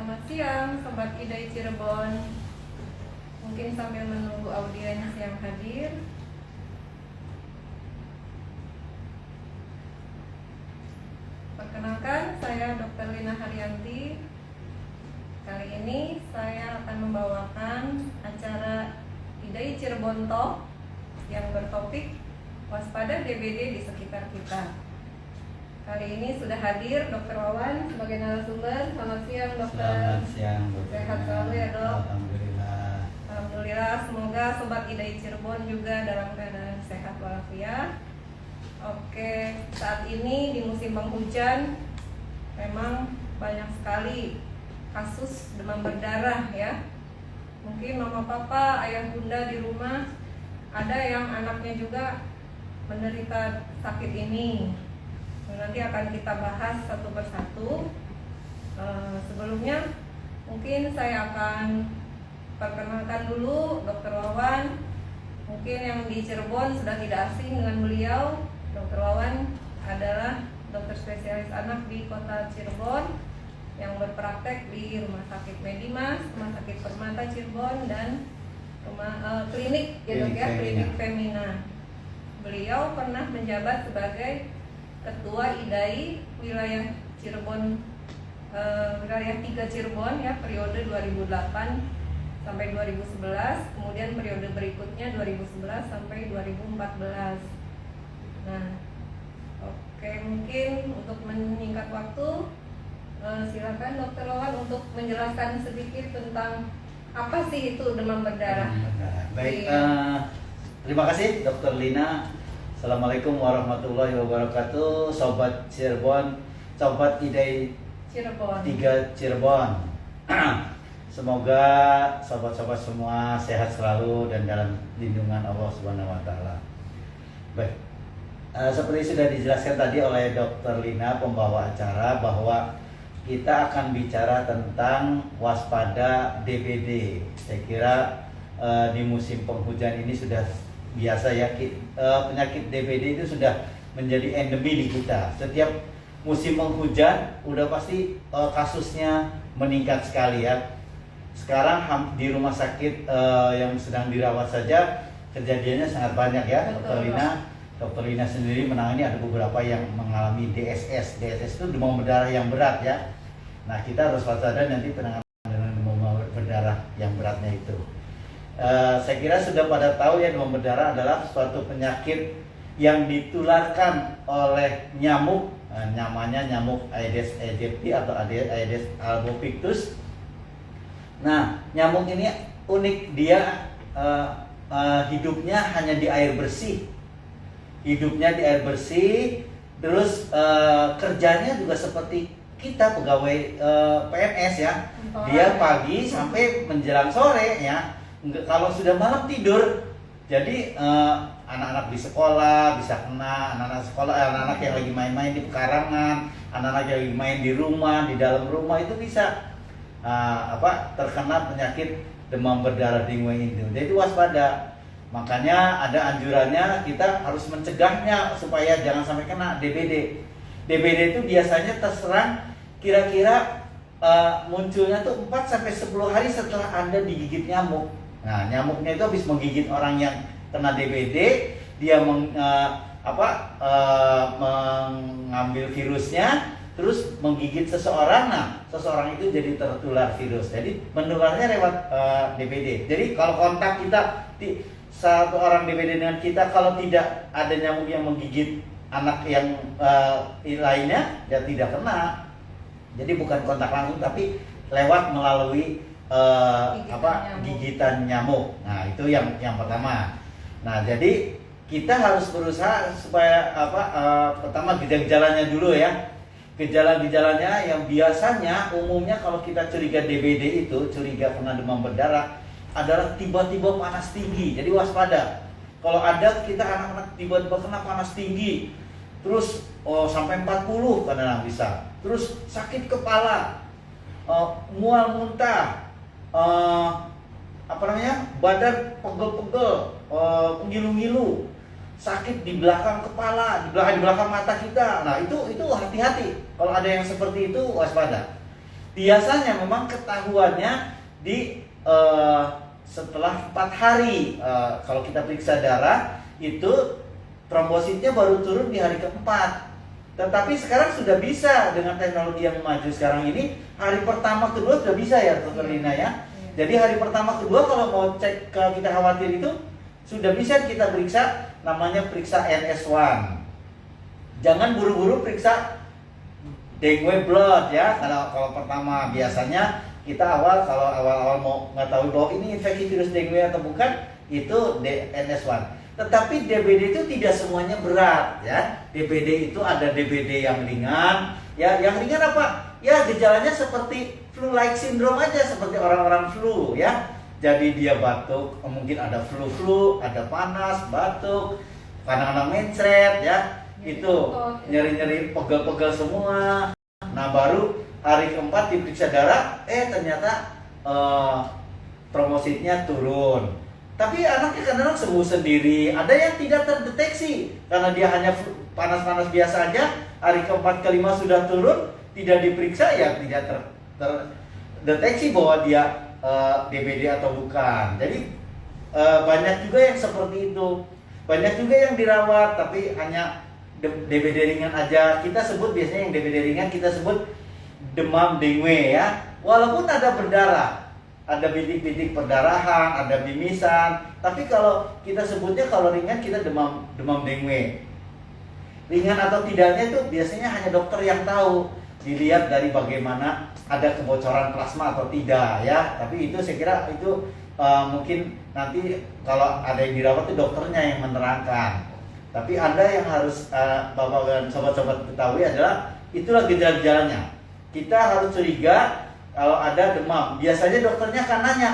Selamat siang, Sobat Idai Cirebon. Mungkin sambil menunggu audiens yang hadir. Perkenalkan, saya Dr. Lina Haryanti. Kali ini saya akan membawakan acara Idai Cirebon Talk yang bertopik waspada DBD di sekitar kita. Kali ini sudah hadir Dr. Wawan sebagai narasumber. Selamat siang, Dokter. Selamat siang, Dokter. Sehat selalu ya, Dok. Alhamdulillah. Alhamdulillah, semoga Sobat Idai Cirebon juga dalam keadaan sehat walafiat. Oke, saat ini di musim penghujan memang banyak sekali kasus demam berdarah ya. Mungkin mama papa, ayah bunda di rumah ada yang anaknya juga menderita sakit ini. Nanti akan kita bahas satu persatu. Sebelumnya mungkin saya akan perkenalkan dulu Dr. Wawan. Mungkin yang di Cirebon sudah tidak asing dengan beliau. Dr. Wawan adalah dokter spesialis anak di kota Cirebon yang berpraktek di Rumah Sakit Medimas, Rumah Sakit Permata Cirebon, dan klinik klinik Femina. Beliau pernah menjabat sebagai Ketua IDAI wilayah Cirebon, wilayah 3 Cirebon ya, periode 2008 sampai 2011, kemudian periode berikutnya 2011 sampai 2014. Nah, oke, mungkin untuk menyingkat waktu, silakan Dokter Wawan untuk menjelaskan sedikit tentang apa sih itu demam berdarah. Baik, terima kasih Dokter Lina. Assalamualaikum warahmatullahi wabarakatuh, Sobat Cirebon, Sobat Idai Cirebon 3 Cirebon. Semoga sobat-sobat semua sehat selalu dan dalam lindungan Allah Subhanahu wa taala. Baik. Seperti sudah dijelaskan tadi oleh Dokter Lina pembawa acara, bahwa kita akan bicara tentang waspada DBD. Saya kira di musim penghujan ini sudah biasa ya, penyakit DBD itu sudah menjadi endemi di kita. Setiap musim penghujan udah pasti kasusnya meningkat sekali ya. Sekarang di rumah sakit yang sedang dirawat saja kejadiannya sangat banyak ya. Dokter Lina sendiri menangani ada beberapa yang mengalami DSS. DSS itu demam berdarah yang berat ya. Nah, kita harus waspada nanti penanganan demam berdarah yang beratnya itu. Saya kira sudah pada tahu ya, demam berdarah adalah suatu penyakit yang ditularkan oleh nyamuk, namanya nyamuk Aedes aegypti atau Aedes albopictus. Nah, nyamuk ini unik, dia hidupnya hanya di air bersih. Terus kerjanya juga seperti kita pegawai PNS ya. Dia pagi sampai menjelang sore ya. Kalau sudah malam tidur. Jadi anak-anak di sekolah bisa kena, anak-anak yang lagi main-main di pekarangan, anak-anak yang lagi main di rumah, di dalam rumah itu bisa terkena penyakit demam berdarah dengue itu. Jadi waspada. Makanya ada anjurannya kita harus mencegahnya supaya jangan sampai kena DBD. DBD itu biasanya terserang kira-kira munculnya tuh 4 sampai 10 hari setelah Anda digigit nyamuk. Nah, nyamuknya itu habis menggigit orang yang kena DBD, dia mengambil virusnya, terus menggigit seseorang. Nah, seseorang itu jadi tertular virus. Jadi menularnya lewat DBD. Jadi kalau kontak kita satu orang DBD dengan kita, kalau tidak ada nyamuk yang menggigit anak yang lainnya, ya tidak kena. Jadi bukan kontak langsung, tapi lewat melalui gigitan nyamuk. Nah, itu yang pertama. Nah, jadi kita harus berusaha supaya pertama gejala-gejalanya dulu ya. Gejala-gejalanya yang biasanya umumnya kalau kita curiga DBD itu, curiga kena demam berdarah, adalah tiba-tiba panas tinggi. Jadi waspada. Kalau ada kita anak-anak tiba-tiba kena panas tinggi, terus sampai 40 kadang bisa. Terus sakit kepala, mual muntah, badan pegel-pegel, ngilu-ngilu, sakit di belakang kepala, di belakang mata kita. Nah, itu hati-hati. Kalau ada yang seperti itu waspada. biasanya memang ketahuannya di setelah 4 hari. Kalau kita periksa darah itu trombositnya baru turun di hari keempat. Tetapi sekarang sudah bisa dengan teknologi yang maju sekarang ini, hari pertama kedua sudah bisa ya Dr. Lina ya. Jadi hari pertama kedua kalau mau cek kita khawatir itu sudah bisa kita periksa, namanya periksa NS1. Jangan buru-buru periksa dengue blood ya. Kalau pertama biasanya kita kalau awal-awal mau mengetahui bahwa ini infeksi virus dengue atau bukan, itu NS1. Tetapi DBD itu tidak semuanya berat ya. DBD itu ada DBD yang ringan. Ya, yang ringan apa? Ya gejalanya seperti flu-like syndrome aja, seperti orang-orang flu ya. Jadi dia batuk, mungkin ada flu-flu, ada panas, batuk, kadang-kadang mencret ya. Itu nyeri-nyeri, pegel-pegel semua. Nah baru hari keempat diperiksa darah, ternyata trombositnya turun. Tapi anaknya kadang-kadang sembuh sendiri. Ada yang tidak terdeteksi karena dia hanya panas-panas biasa aja. Hari keempat kelima sudah turun, tidak diperiksa ya tidak terdeteksi bahwa dia DBD atau bukan. Jadi banyak juga yang seperti itu. Banyak juga yang dirawat tapi hanya DBD ringan aja. Kita sebut biasanya yang DBD ringan kita sebut demam dengue ya. Walaupun ada berdarah, ada bintik-bintik perdarahan, ada bimisan. Tapi kalau kita sebutnya kalau ringan kita demam dengue. Ringan atau tidaknya itu biasanya hanya dokter yang tahu. Dilihat dari bagaimana ada kebocoran plasma atau tidak ya. Tapi itu saya kira itu mungkin nanti kalau ada yang dirawat itu dokternya yang menerangkan. Tapi Anda yang harus Bapak dan sobat-sobat ketahui adalah itulah gejala-gejalanya. Kita harus curiga kalau ada demam. Biasanya dokternya akan nanya,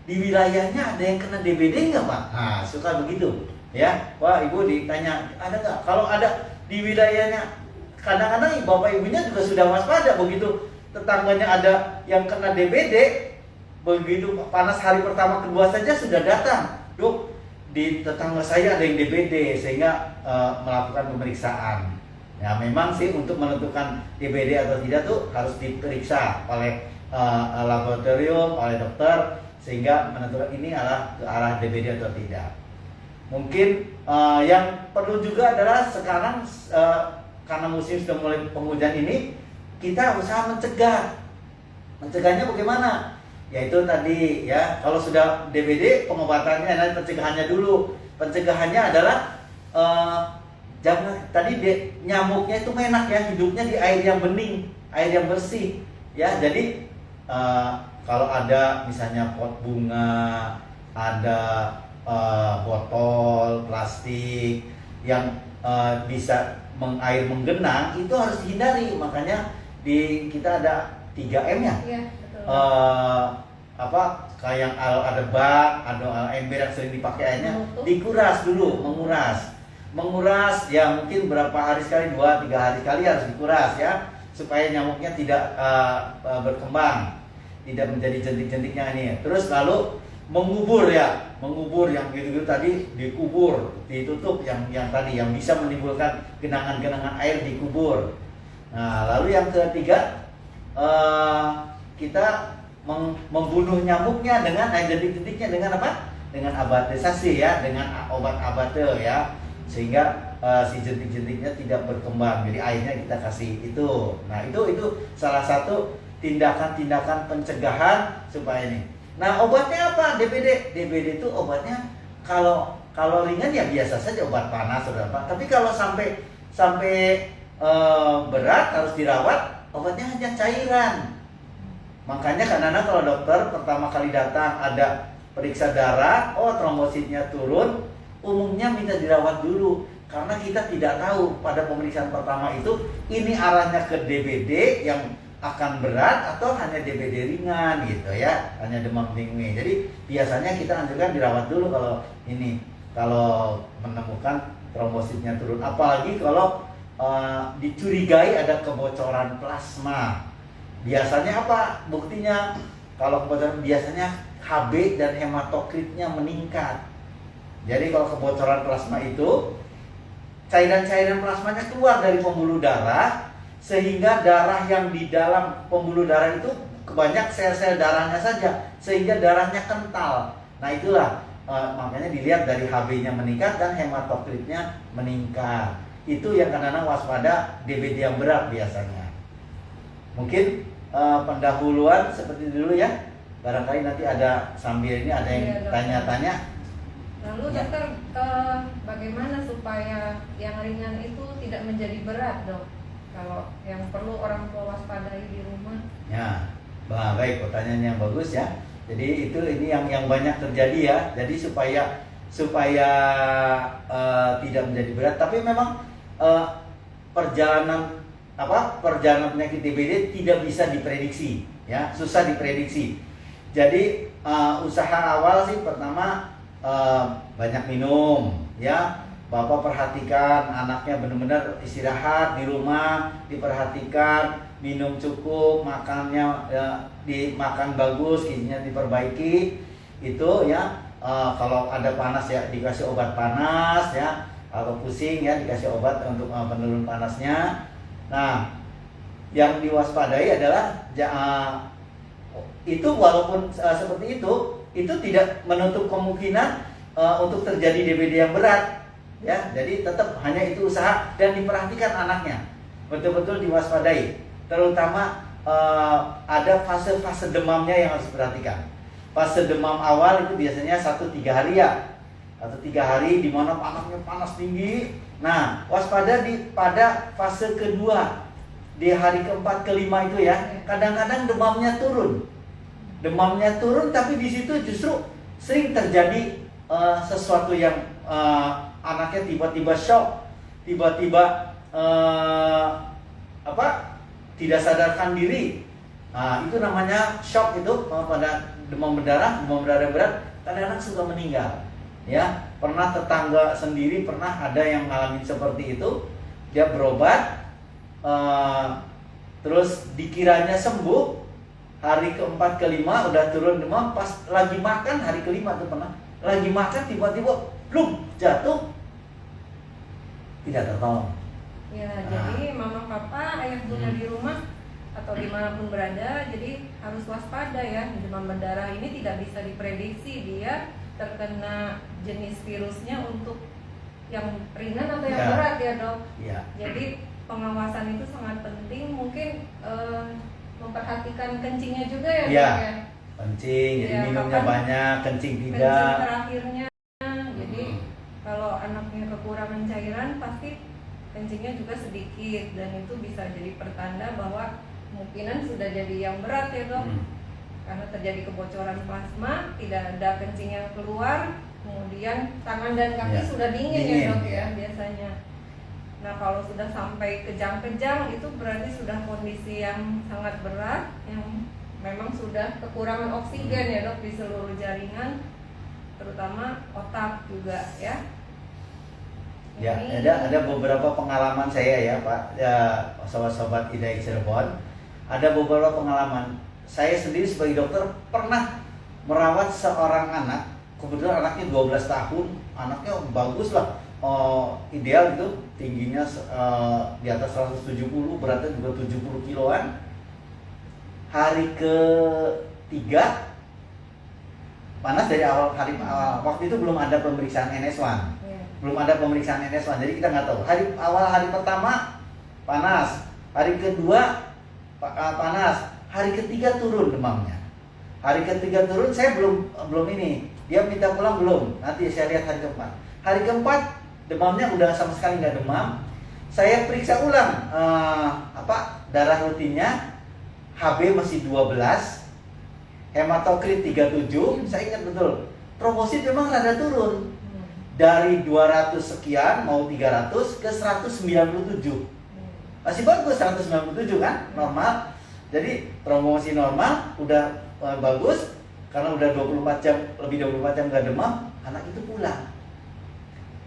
di wilayahnya ada yang kena DBD nggak Pak? Nah, suka begitu ya. Wah, Ibu ditanya, ada nggak? Kalau ada di wilayahnya, kadang-kadang Bapak Ibunya juga sudah waspada. Begitu tetangganya ada yang kena DBD, begitu panas hari pertama kedua saja sudah datang. Dok, di tetangga saya ada yang DBD, sehingga melakukan pemeriksaan. Ya memang sih untuk menentukan DBD atau tidak tuh harus diperiksa oleh laboratorium, oleh dokter, sehingga menentukan ini adalah ke arah DBD atau tidak. Mungkin yang perlu juga adalah sekarang karena musim sudah mulai penghujan ini, kita usaha mencegah. Mencegahnya bagaimana? Yaitu tadi ya, kalau sudah DBD pengobatannya nanti pencegahannya dulu. Pencegahannya adalah jangan tadi nyamuknya itu enak ya, hidupnya di air yang bening, air yang bersih ya. Jadi kalau ada misalnya pot bunga, ada botol plastik yang bisa air menggenang, itu harus dihindari. Makanya kita ada 3M ya. Iya, betul. Kayak yang ada bak, ada ember yang sering dipakai airnya, dikuras dulu, menguras ya mungkin berapa hari sekali, 2-3 hari sekali harus dikuras ya, supaya nyamuknya tidak berkembang, tidak menjadi jentik-jentiknya ini. Terus lalu mengubur yang gitu-gitu tadi, dikubur, ditutup yang tadi yang bisa menimbulkan genangan-genangan air, dikubur. Nah lalu yang ketiga, kita membunuh nyamuknya dengan jentik-jentiknya dengan apa? Dengan abatisasi ya, dengan obat abate ya, sehingga si jentik-jentiknya tidak berkembang. Jadi airnya kita kasih itu. Nah itu salah satu tindakan-tindakan pencegahan supaya ini. Nah obatnya apa? DBD itu obatnya kalau ringan ya biasa saja, obat panas atau apa. Tapi kalau sampai berat harus dirawat, obatnya hanya cairan. Makanya kadang-kadang kalau dokter pertama kali datang ada periksa darah, trombositnya turun, umumnya minta dirawat dulu. Karena kita tidak tahu pada pemeriksaan pertama itu ini arahnya ke DBD yang akan berat atau hanya DBD ringan gitu ya, hanya demam dengue. Jadi biasanya kita anjurkan dirawat dulu kalau menemukan trombositnya turun. Apalagi kalau dicurigai ada kebocoran plasma. Biasanya apa buktinya? Kalau kebocoran biasanya Hb dan hematokritnya meningkat. Jadi kalau kebocoran plasma itu cairan-cairan plasmanya keluar dari pembuluh darah, sehingga darah yang di dalam pembuluh darah itu kebanyak sel-sel darahnya saja sehingga darahnya kental. Nah itulah makanya dilihat dari HB-nya meningkat dan hematokritnya meningkat. Itu yang kadang-kadang waspada DBD yang berat biasanya. Mungkin pendahuluan seperti dulu ya. Barangkali nanti ada sambil ini ada yang Iya, dokter. tanya-tanya. Lalu Ya. dokter, bagaimana supaya yang ringan itu tidak menjadi berat, dok? Kalau yang perlu orang tua waspadai di rumah. Ya, baik, pertanyaan yang bagus ya. Jadi itu ini yang banyak terjadi ya. Jadi supaya tidak menjadi berat. Tapi memang perjalanan penyakit DBD tidak bisa diprediksi, ya, susah diprediksi. Jadi usaha awal sih pertama banyak minum, ya. Bapak perhatikan anaknya benar-benar istirahat di rumah, diperhatikan, minum cukup, makannya dimakan bagus, gizinya diperbaiki. Itu ya, kalau ada panas ya dikasih obat panas ya, atau pusing ya dikasih obat untuk penurun panasnya. Nah, yang diwaspadai adalah itu walaupun seperti itu tidak menutup kemungkinan untuk terjadi DBD yang berat. Ya, jadi tetap hanya itu usaha dan diperhatikan anaknya, betul-betul diwaspadai. Terutama ada fase-fase demamnya yang harus diperhatikan. Fase demam awal itu biasanya 1-3 hari ya, atau 3 hari di mana anaknya panas tinggi. Nah, waspada pada fase kedua di hari keempat kelima itu ya, kadang-kadang demamnya turun, tapi di situ justru sering terjadi sesuatu yang anaknya tiba-tiba shock, tiba-tiba tidak sadarkan diri. Nah, itu namanya shock itu pada demam berdarah berat, kadang-kadang suka meninggal. Ya, pernah tetangga sendiri pernah ada yang mengalami seperti itu, dia berobat, terus dikiranya sembuh, hari keempat kelima udah turun demam, pas lagi makan hari kelima tuh pernah, lagi makan tiba-tiba blum jatuh, tidak tertolong. Ya, jadi mama papa, ayah bunda di rumah atau dimanapun berada, jadi harus waspada ya. Demam berdarah ini tidak bisa diprediksi dia terkena jenis virusnya untuk yang ringan atau yang berat ya, dok. Ya. Jadi pengawasan itu sangat penting. Mungkin memperhatikan kencingnya juga ya, Ya. dok ya. Kencing, jadi Ya, minumnya kapan banyak, kencing Kencing tidak. terakhirnya. Jadi kalau anaknya kekurangan cairan pasti kencingnya juga sedikit, dan itu bisa jadi pertanda bahwa kemungkinan sudah jadi yang berat ya, dok. Karena terjadi kebocoran plasma, tidak ada kencing yang keluar, kemudian tangan dan kaki Ya, sudah dingin ya, dingin, dok ya. ya biasanya. Nah, kalau sudah sampai kejang-kejang itu berarti sudah kondisi yang sangat berat, yang memang sudah kekurangan oksigen ya, dok, di seluruh jaringan, terutama otak juga ya. Ya, Ini- ada beberapa pengalaman saya ya Pak, ya, sobat-sobat IDAI Cirebon. Ada beberapa pengalaman. Saya sendiri sebagai dokter pernah merawat seorang anak, kebetulan anaknya 12 tahun, anaknya bagus lah, ideal gitu, tingginya di atas 170, beratnya juga 70 kiloan. Hari ketiga panas dari awal hari waktu itu belum ada pemeriksaan NS1. Ya. Belum ada pemeriksaan NS1, jadi kita nggak tahu. Hari pertama panas, hari kedua panas, hari ketiga turun demamnya. Hari ketiga turun, saya belum ini, dia minta pulang belum. Nanti saya lihat hari keempat. Hari keempat demamnya udah sama sekali nggak demam. Saya periksa ulang darah rutinnya, HB masih 12, hematokrit 37. Saya ingat betul, trombosit memang rada turun. Dari 200 sekian mau 300 ke 197. Masih bagus 197 kan, normal. Jadi trombositnya normal, udah bagus, karena udah 24 jam, lebih 24 jam nggak demam, anak itu pulang.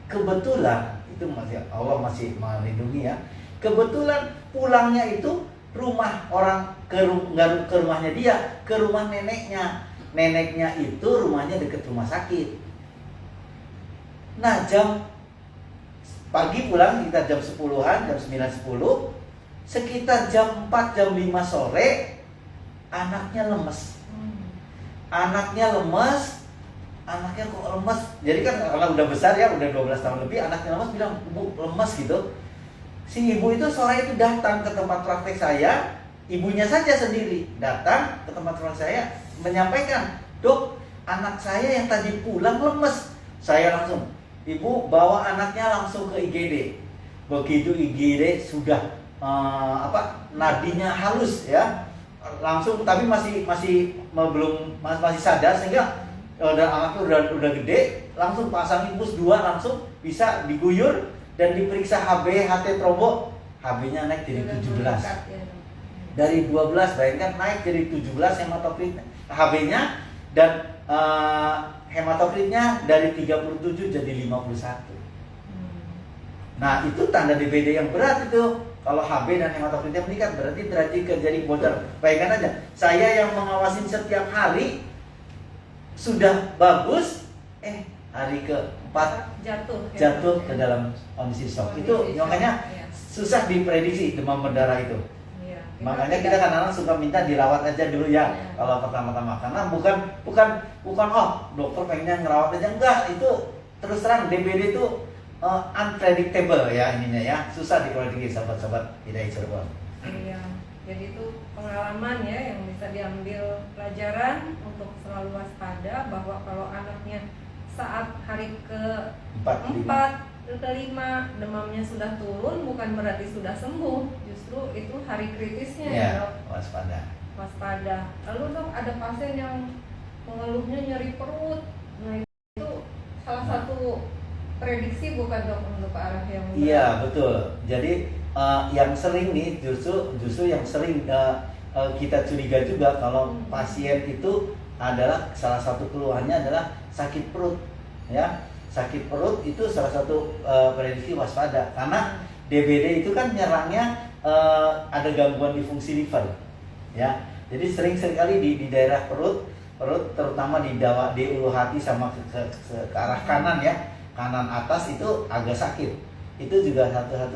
Kebetulan itu Allah masih melindungi ya. Kebetulan pulangnya itu rumah orang nggak ke rumahnya dia, ke rumah neneknya. Neneknya itu rumahnya deket rumah sakit. Nah, pagi pulang kita jam 10-an, jam 9-10, sekitar jam 4, jam 5 sore anaknya lemes. Hmm. Anaknya lemes, anaknya kok lemes. Jadi kan karena udah besar ya, udah 12 tahun lebih, anaknya lemes, bilang, "Bu, lemes," gitu. Si ibu itu sore itu datang ke tempat praktek saya, ibunya saja sendiri datang ke tempat praktek saya menyampaikan, "Dok, anak saya yang tadi pulang lemes." Saya langsung, ibu bawa anaknya langsung ke IGD. Begitu IGD sudah nadinya halus ya, langsung, tapi masih sadar, sehingga anaknya udah gede, langsung pasang infus 2, langsung bisa diguyur dan diperiksa HB, HT trombo, HB-nya naik jadi 17. Dari 12 bayangkan naik jadi 17 hematokrit HB-nya, dan hematokritnya dari 37 jadi 51. Nah, itu tanda DBD yang berat itu. Kalau HB dan hematokritnya meningkat berarti derajat jadi bocor. Bayangkan aja, saya yang mengawasin setiap hari sudah bagus, hari keempat jatuh ke dalam kondisi shock. Itu makanya susah diprediksi demam berdarah itu. Makanya kita kadang-kadang suka minta dirawat aja dulu ya, kalau pertama-tama, karena bukan dokter pengennya ngerawat aja, enggak. Itu terus terang DBD itu unpredictable ya ininya ya, susah diprediksi sahabat-sahabat IDAI Cirebon. Iya, jadi itu pengalaman ya yang bisa diambil pelajaran untuk selalu waspada, bahwa kalau anaknya saat hari ke-4 ke-5 demamnya sudah turun, bukan berarti sudah sembuh, justru itu hari kritisnya ya, Dok. Waspada. Lalu Dok, ada pasien yang mengeluhnya nyeri perut. Nah, itu salah satu prediksi bukan, Dok, untuk ke arah yang berat? Iya, betul. Jadi yang sering nih justru yang sering kita curiga juga kalau pasien itu adalah salah satu keluhannya adalah sakit perut ya. Sakit perut itu salah satu prediksi waspada, karena DBD itu kan nyerangnya ada gangguan di fungsi liver ya. Jadi sering sekali di daerah perut terutama di ulu hati sama ke arah kanan ya, kanan atas itu agak sakit. Itu juga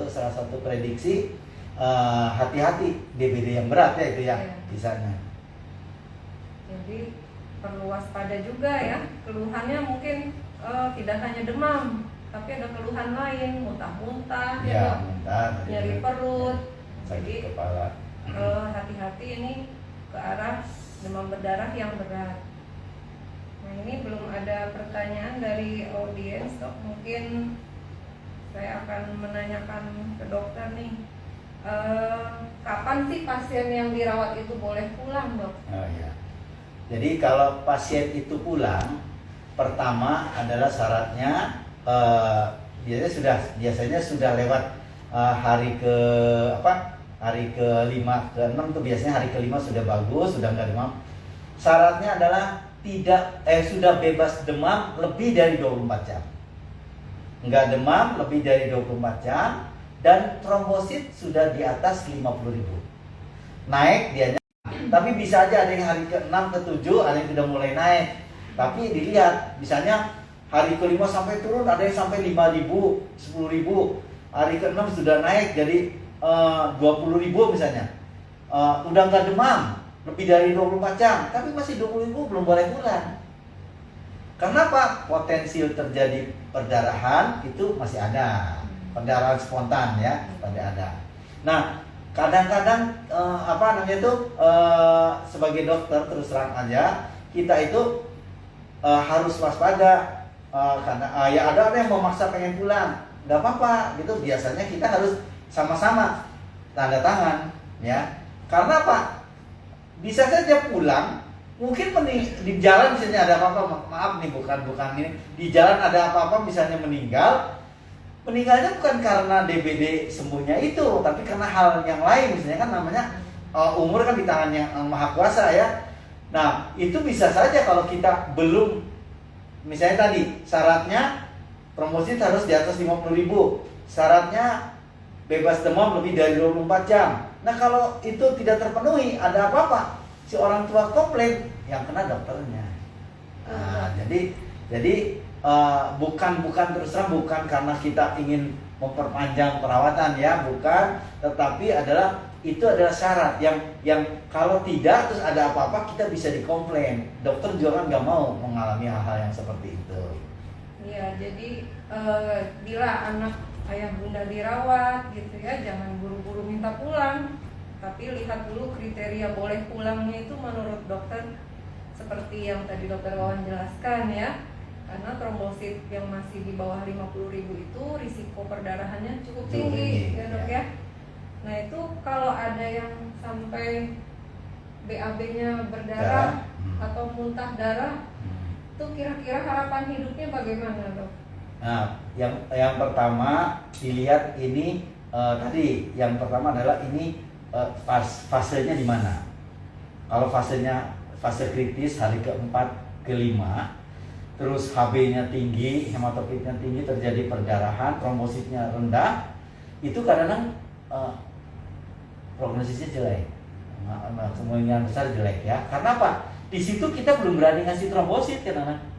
salah satu prediksi hati-hati DBD yang berat ya, itu ya bisanya. Jadi perlu waspada juga ya. Keluhannya mungkin tidak hanya demam, tapi ada keluhan lain, muntah-muntah, ya, muntah, nyeri perut, sakit kepala. Hati-hati ini ke arah demam berdarah yang berat. Nah, ini belum ada pertanyaan dari audiens, Dok. Mungkin saya akan menanyakan ke dokter nih, kapan sih pasien yang dirawat itu boleh pulang, Dok? Oh ya. Jadi kalau pasien itu pulang, pertama adalah syaratnya biasanya sudah lewat hari ke-5 ke-6 tuh biasanya hari ke-5 sudah bagus, sudah nggak demam. Syaratnya adalah sudah bebas demam lebih dari 24 jam. Nggak demam lebih dari 24 jam dan trombosit sudah di atas 50.000. Naik dianya, tapi bisa aja ada yang hari ke-6 ke-7 ada yang sudah mulai naik. Tapi dilihat, misalnya hari ke-5 sampai turun, ada yang sampai 5.000, 10.000. Hari ke-6 sudah naik jadi 20.000 misalnya. Udah nggak demam, lebih dari 24 jam, tapi masih 20.000 belum boleh pulang. Karena apa? Potensi terjadi perdarahan itu masih ada. Perdarahan spontan ya, masih ada. Nah, kadang-kadang sebagai dokter terus terang aja, kita itu harus waspada karena ada yang memaksa pengen pulang, nggak apa-apa gitu. Biasanya kita harus sama-sama tanda tangan ya. Karena apa? Bisa saja pulang, mungkin di jalan misalnya ada apa-apa, maaf nih bukan ini, di jalan ada apa-apa misalnya meninggalnya bukan karena DBD sembuhnya itu, tapi karena hal yang lain, misalnya kan namanya umur kan di tangan yang maha kuasa ya. Nah, itu bisa saja kalau kita belum, misalnya tadi syaratnya promosi harus di atas 50.000, syaratnya bebas demam lebih dari 24 jam. Nah, kalau itu tidak terpenuhi, ada apa-apa, si orang tua komplain, yang kena dokternya. Nah, jadi bukan terus terang bukan karena kita ingin memperpanjang perawatan ya, bukan, tetapi adalah itu adalah syarat yang kalau tidak terus ada apa-apa kita bisa dikomplain. Dokter juga kan nggak mau mengalami hal-hal yang seperti itu. Iya, jadi bila anak ayah bunda dirawat gitu ya, jangan buru-buru minta pulang, tapi lihat dulu kriteria boleh pulangnya itu menurut dokter seperti yang tadi dokter Wawan jelaskan ya. Karena trombosit yang masih di bawah 50.000 itu risiko perdarahannya cukup tinggi ya dok ya. Nah itu kalau ada yang sampai BAB-nya berdarah atau muntah darah, itu kira-kira harapan hidupnya bagaimana dok? Nah, yang pertama dilihat ini tadi yang pertama adalah ini fasenya di mana. Kalau fasenya fase kritis hari keempat, kelima, terus HB-nya tinggi, hematokritnya tinggi, terjadi perdarahan, trombositnya rendah, itu kadang-kadang prognosisnya jelek, kemungkinan besar jelek ya. Karena apa? Di situ kita belum berani ngasih trombosit kadang-kadang.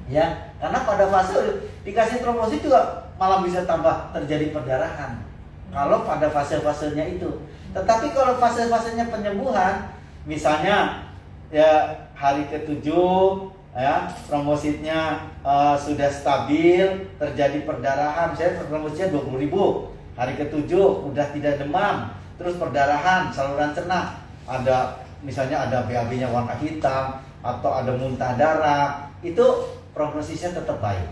Ya, karena pada fase dikasih trombosit juga malah bisa tambah terjadi perdarahan. Kalau pada fase-fasenya itu, tetapi kalau fase-fasenya penyembuhan, misalnya ya hari ke-7 ya trombositnya sudah stabil, terjadi perdarahan, saya trombositnya 20.000, hari ke-7 udah tidak demam, terus perdarahan saluran cerna, ada misalnya ada BAB-nya warna hitam atau ada muntah darah, itu prognosisnya tetap baik.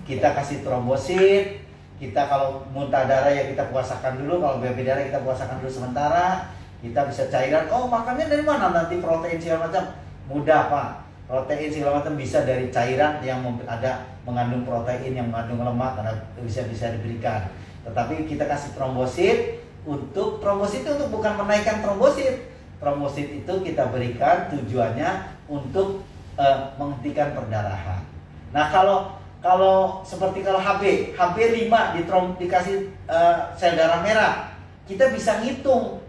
Kita kasih trombosit, kita kalau muntah darah ya kita puasakan dulu, kalau BAB darah kita puasakan dulu sementara, kita bisa cairan, oh makannya dari mana nanti protein segala macam, mudah Pak. Protein segala macam bisa dari cairan yang ada mengandung protein, yang mengandung lemak, karena bisa diberikan. Tetapi kita kasih trombosit, untuk trombosit itu untuk bukan menaikkan trombosit. Trombosit itu kita berikan tujuannya untuk menghentikan perdarahan. Nah kalau seperti kalau HB 5 dikasih sel darah merah, kita bisa ngitung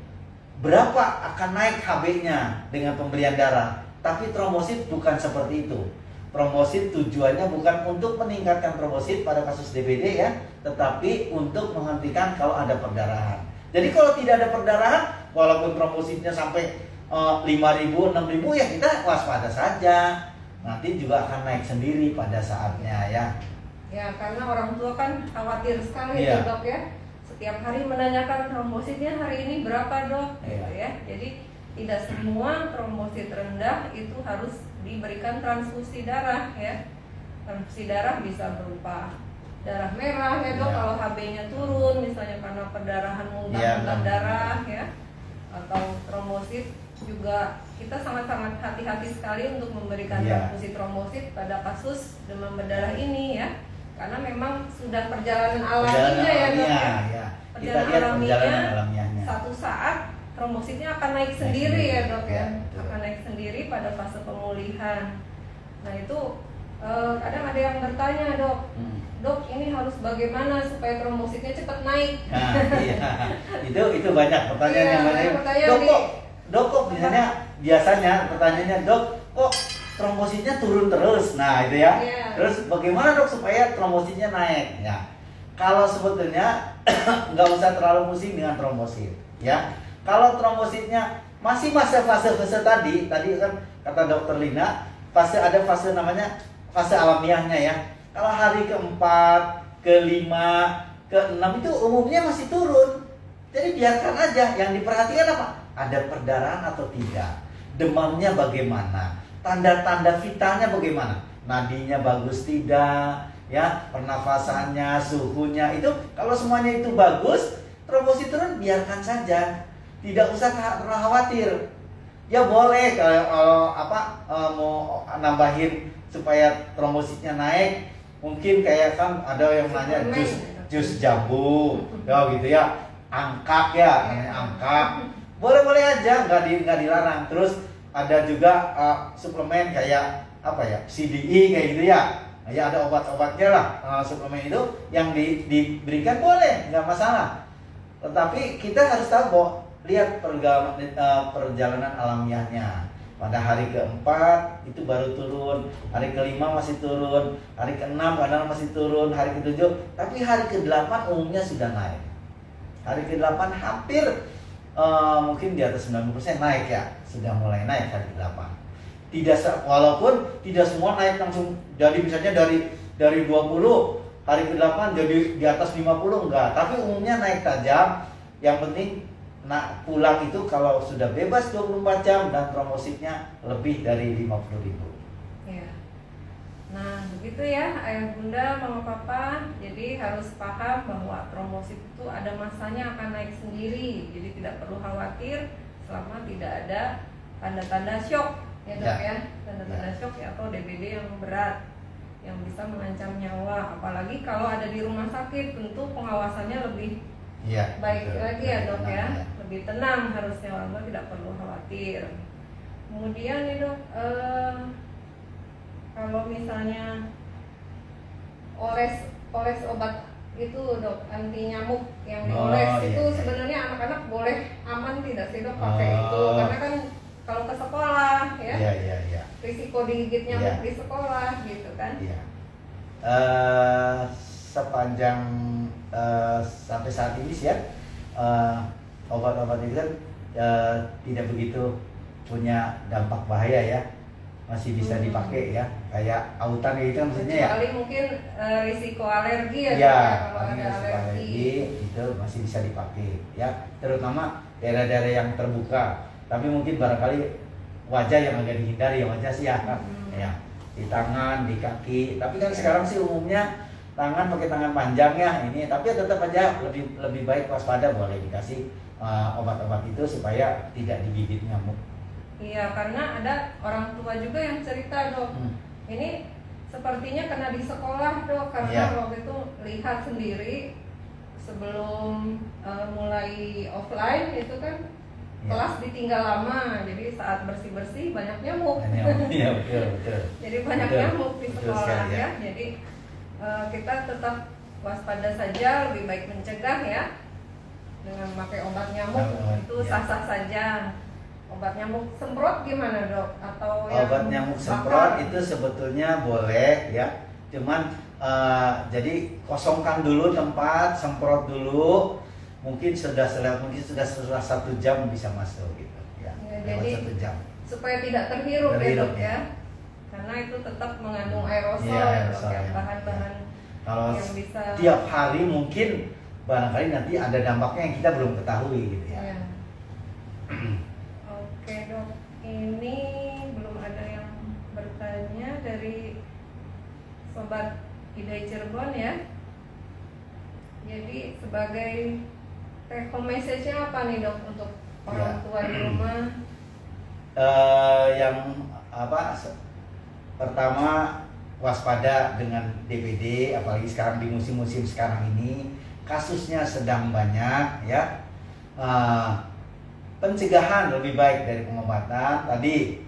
berapa akan naik HB-nya dengan pemberian darah. Tapi trombosit bukan seperti itu. Trombosit tujuannya bukan untuk meningkatkan trombosit pada kasus DBD ya, tetapi untuk menghentikan kalau ada perdarahan. Jadi kalau tidak ada perdarahan, walaupun trombositnya sampai 5.000, 6.000 ya kita waspada saja. Nanti juga akan naik sendiri pada saatnya ya. Ya karena orang tua kan khawatir sekali ya dok ya. Setiap hari menanyakan trombositnya hari ini berapa dok, gitu ya. Jadi tidak semua trombosit rendah itu harus diberikan transfusi darah ya. Transfusi darah bisa berupa darah merah ya dok, kalau HB-nya turun misalnya karena perdarahan muntah darah ya, atau trombosit juga kita sangat-sangat hati-hati sekali untuk memberikan transfusi trombosit pada kasus demam berdarah ini ya, karena memang sudah perjalanan alaminya ya dok ya. Perjalanan alaminya satu saat trombositnya akan naik sendiri ya dok ya, akan naik sendiri pada fase pemulihan. Nah itu kadang ada yang bertanya dok ini harus bagaimana supaya trombositnya cepat naik? Nah, itu banyak pertanyaan yang banyak. Dok kok misalnya biasanya pertanyaannya dok kok trombositnya turun terus? Nah itu ya. Terus bagaimana dok supaya trombositnya naik? Ya kalau sebetulnya nggak usah terlalu pusing dengan trombosit ya. Kalau trombositnya masih fase tadi kan kata dokter Lina, ada fase namanya fase alamiahnya ya. Kalau hari keempat, kelima, keenam itu umumnya masih turun. Jadi biarkan aja, yang diperhatikan apa? Ada perdarahan atau tidak? Demamnya bagaimana? Tanda-tanda vitalnya bagaimana? Nadinya bagus tidak? Ya, pernafasannya, suhunya itu kalau semuanya itu bagus, trombosit turun biarkan saja. Tidak usah khawatir. Ya boleh kalau mau nambahin supaya trombositnya naik, mungkin kayak kan ada yang nanya jus jambu, ya gitu ya, angkak ya, namanya angkak. Boleh aja, nggak dilarang. Terus ada juga suplemen kayak apa ya, CDE kayak gitu ya. Ya ada obat-obatnya lah, suplemen itu yang diberikan boleh, nggak masalah. Tetapi kita harus tahu bahwa lihat perjalanan alamiahnya. Pada hari keempat itu baru turun, hari kelima masih turun, hari keenam kadang masih turun, hari ketujuh, tapi hari ke-8 umumnya sudah naik. Hari ke-8 hampir mungkin di atas 90% naik ya, sudah mulai naik hari ke-8. Walaupun tidak semua naik langsung, jadi misalnya dari 20 hari ke-8 jadi di atas 50 enggak, tapi umumnya naik tajam. Yang penting pulang itu kalau sudah bebas 24 jam dan promosinya lebih dari 50.000. Ya. Nah, begitu ya ayah bunda, mama papa. Jadi harus paham bahwa trombosit itu ada masanya akan naik sendiri. Jadi tidak perlu khawatir selama tidak ada tanda-tanda shock ya dok ya. Tanda-tanda shock ya, atau DBD yang berat yang bisa mengancam nyawa. Apalagi kalau ada di rumah sakit, tentu pengawasannya lebih baik betul, lagi ya dok ya. ya. Lebih tenang harusnya, warga tidak perlu khawatir. Kemudian nih dok, kalau misalnya oles obat itu dok, anti nyamuk yang dioles itu sebenarnya anak-anak boleh aman tidak sih dok pakai itu? Karena kan kalau ke sekolah ya, risiko digigit nyamuk di sekolah gitu kan? Sepanjang sampai saat ini sih ya, obat-obat itu kan tidak begitu punya dampak bahaya ya, masih bisa dipakai ya, kayak autan gitu kan maksudnya ya. Kecuali mungkin risiko alergi ya, kalau ada alergi itu masih bisa dipakai ya, terutama daerah-daerah yang terbuka. Tapi mungkin barangkali wajah yang agak dihindari ya, wajah sih ya, ya di tangan, di kaki. Tapi kan sekarang sih umumnya tangan pakai tangan panjang ya ini, tapi tetap aja lebih baik waspada, boleh dikasih obat-obat itu supaya tidak digigit nyamuk. Iya, karena ada orang tua juga yang cerita dok, ini sepertinya kena di sekolah dok, karena waktu itu lihat sendiri sebelum mulai offline itu kan kelas ditinggal lama, jadi saat bersih-bersih banyak nyamuk. Iya betul. Jadi banyak nyamuk di sekolah ya. Jadi kita tetap waspada saja, lebih baik mencegah ya dengan memakai obat nyamuk, itu sah-sah saja. Obat nyamuk semprot gimana dok? Atau obat nyamuk semprot itu sebetulnya boleh ya, cuman jadi kosongkan dulu tempat, semprot dulu. Mungkin sudah setelah 1 jam bisa masuk gitu ya, jadi 1 jam supaya tidak terhirup ya dok ya, karena itu tetap mengandung aerosol ya dok ya, bahan-bahan kalau yang bisa tiap hari mungkin barangkali nanti ada dampaknya yang kita belum ketahui gitu ya. Oke dok, ini belum ada yang bertanya dari sobat Idai Cirebon ya. Jadi sebagai take home message-nya apa nih dok untuk orang tua di rumah? Yang pertama, waspada dengan DBD, apalagi sekarang di musim-musim sekarang ini kasusnya sedang banyak ya. Pencegahan lebih baik dari pengobatan. Tadi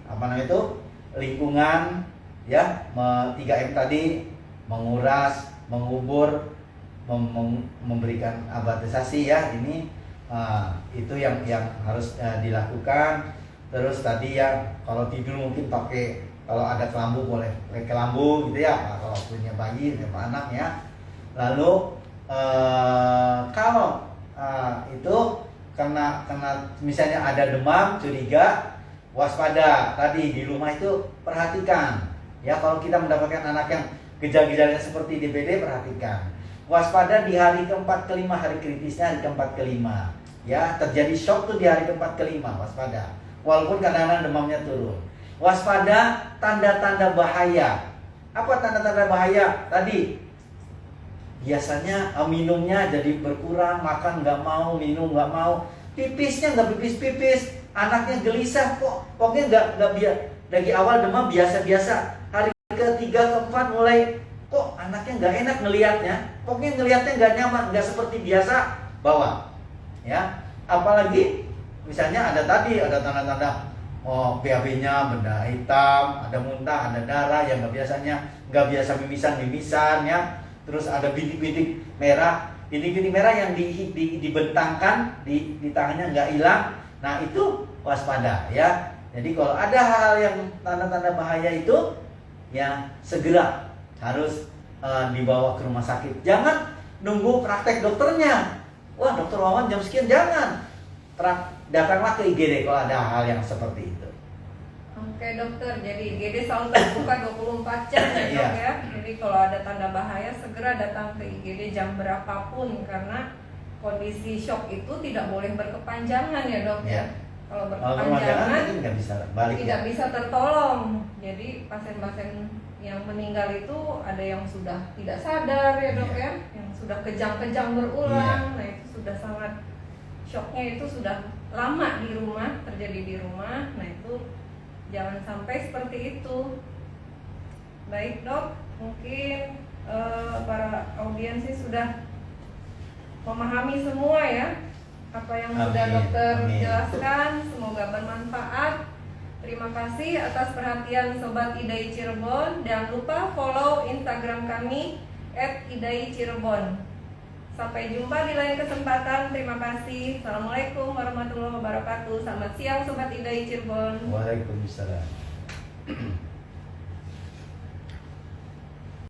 lingkungan ya, 3M tadi, menguras, mengubur, memberikan abatisasi ya, ini itu yang harus dilakukan. Terus tadi ya, kalau tidur mungkin kalau ada kelambu boleh pakai kelambu gitu ya, kalau punya bayi, punya anak ya. Lalu kalau itu karena misalnya ada demam, curiga, waspada. Tadi di rumah itu perhatikan ya, kalau kita mendapatkan anak yang gejala-gejalanya seperti DBD, perhatikan. Waspada di hari ke-4 ke-5, hari kritisnya hari ke-4 ke-5 ya, terjadi shock tuh di hari ke-4 ke-5, waspada. Walaupun kadang-kadang demamnya turun. Waspada tanda-tanda bahaya. Apa tanda-tanda bahaya? Tadi biasanya minumnya jadi berkurang, makan nggak mau, minum nggak mau, pipisnya nggak pipis-pipis, anaknya gelisah kok, pokoknya nggak dari awal demam biasa-biasa, hari ke-3 ke-4 mulai kok anaknya nggak enak ngelihatnya, pokoknya ngelihatnya nggak nyaman, nggak seperti biasa, bawa ya. Apalagi misalnya ada tanda-tanda BAB-nya benda hitam, ada muntah, ada darah yang nggak biasa mimisan ya. Terus ada bintik-bintik merah yang dibentangkan di tangannya nggak hilang. Nah itu waspada ya. Jadi kalau ada hal yang tanda-tanda bahaya itu ya segera harus dibawa ke rumah sakit. Jangan nunggu praktek dokternya. Wah, dokter Wawan jam sekian, jangan. datanglah ke IGD kalau ada hal yang seperti itu. Oke dokter, jadi IGD selalu terbuka 24 jam ya dok ya. Jadi kalau ada tanda bahaya segera datang ke IGD jam berapapun, karena kondisi shock itu tidak boleh berkepanjangan ya dok ya. Kalau berkepanjangan itu nggak bisa balik. Tidak bisa tertolong. Jadi pasien-pasien yang meninggal itu ada yang sudah tidak sadar ya dok ya, yang sudah kejang-kejang berulang. Nah itu sudah sangat shocknya, itu sudah lama di rumah, terjadi di rumah. Nah itu jangan sampai seperti itu. Baik dok, mungkin para audiens sih sudah memahami semua ya apa yang sudah dokter jelaskan. Semoga bermanfaat. Terima kasih atas perhatian Sobat IDAI Cirebon. Jangan lupa follow Instagram kami @idai_cirebon. Sampai jumpa di lain kesempatan. Terima kasih. Assalamualaikum warahmatullahi wabarakatuh. Selamat siang Sobat IDAI Cirebon. Waalaikumsalam.